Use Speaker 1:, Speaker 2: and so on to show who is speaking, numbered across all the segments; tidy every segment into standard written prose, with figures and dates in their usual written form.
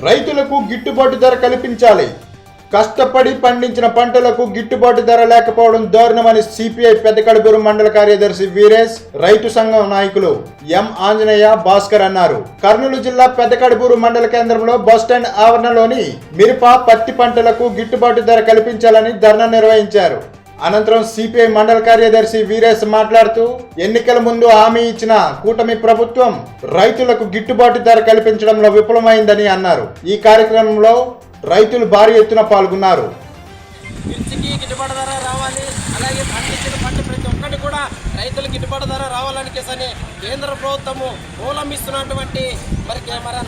Speaker 1: రైతులకు గిట్టుబాటు ధర కల్పించాలి. కష్టపడి పండించిన పంటలకు గిట్టుబాటు ధర లేకపోవడం దారుణమని సిపిఐ పెద్దకడుగూరు మండల కార్యదర్శి వీరేష్, రైతు సంఘం నాయకులు ఎం ఆంజనేయ, భాస్కర్ అన్నారు. కర్నూలు జిల్లా పెద్దకడుగూరు మండల కేంద్రంలో బస్టాండ్ ఆవరణలోని మిరప, పత్తి పంటలకు గిట్టుబాటు ధర కల్పించాలని ధర్నా నిర్వహించారు. అనంతరం సిపిఐ మండల కార్యదర్శి వీరేష్ మాట్లాడుతూ, ఎన్నికల ముందు హామీ ఇచ్చిన కూటమి ప్రభుత్వం రైతులకు గిట్టుబాటు ధర కల్పించడంలో విఫలమైందని అన్నారు. ఈ కార్యక్రమంలో రైతులు భారీ ఎత్తున పాల్గొన్నారు.
Speaker 2: మిర్చికి గిట్టుబాటు ధర రావాలి, అలాగే పండించిన పంట ప్రతి ఒక్కటి కూడా రైతులకు గిట్టుబాటు ధర రావాలని కేసని కేంద్ర ప్రభుత్వము మూలమిస్తున్నటువంటి మరి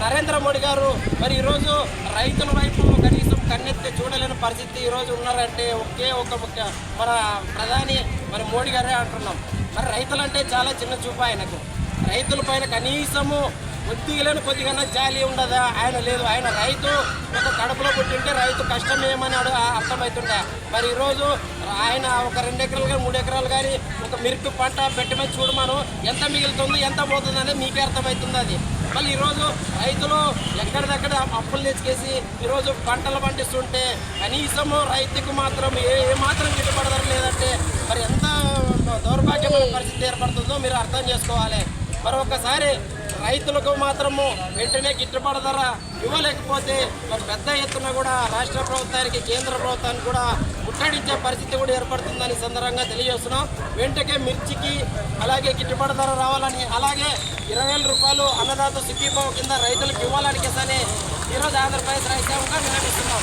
Speaker 2: నరేంద్ర మోడీ గారు మరి ఈరోజు రైతుల వైపు కనీసం కన్నెత్తి చూడలేని పరిస్థితి ఈరోజు ఉన్నారంటే ఒకే ఒక ముఖ్య మన ప్రధాని మరి మోడీ గారే అంటున్నాం. మరి రైతులంటే చాలా చిన్న చూపు ఆయనకు. రైతుల పైన కనీసము కొద్దిగా జాలి ఉండదా? ఆయన లేదు. ఆయన రైతు ఒక కడుపులో పుట్టింటే రైతు కష్టం ఏమని అర్థమవుతుండే. మరి ఈరోజు ఆయన ఒక 2 ఎకరాలు కానీ 3 ఎకరాలు కానీ ఒక మిరప పంట పెట్టమని చూడమను, ఎంత మిగులుతుంది ఎంత పోతుంది అనేది మీకే అర్థమవుతుంది. అది మళ్ళీ ఈరోజు రైతులు ఎక్కడిదక్కడ అప్పులు తెచ్చుకేసి ఈరోజు పంటలు పండిస్తుంటే కనీసము రైతుకు మాత్రం ఏ మాత్రం గిట్టుబడదర లేదంటే మరి ఎంత దౌర్భాగ్యమైన పరిస్థితి ఏర్పడుతుందో మీరు అర్థం చేసుకోవాలి. మరి ఒక్కసారి రైతులకు మాత్రము వెంటనే గిట్టుబాటు ధర ఇవ్వలేకపోతే మరి పెద్ద ఎత్తున కూడా రాష్ట్ర ప్రభుత్వానికి, కేంద్ర ప్రభుత్వానికి కూడా ముట్టడించే పరిస్థితి కూడా ఏర్పడుతుందని సందర్భంగా తెలియజేస్తున్నాం. వెంటనే మిర్చికి అలాగే గిట్టుబాటు ధర రావాలని, అలాగే 20,000 రూపాయలు అన్నదాత సుఖీభావ కింద రైతులకు ఇవ్వాలని కేసని ఈరోజు ఆంధ్రప్రదేశ్ రైతాంగంగా విన్నవిస్తున్నాం.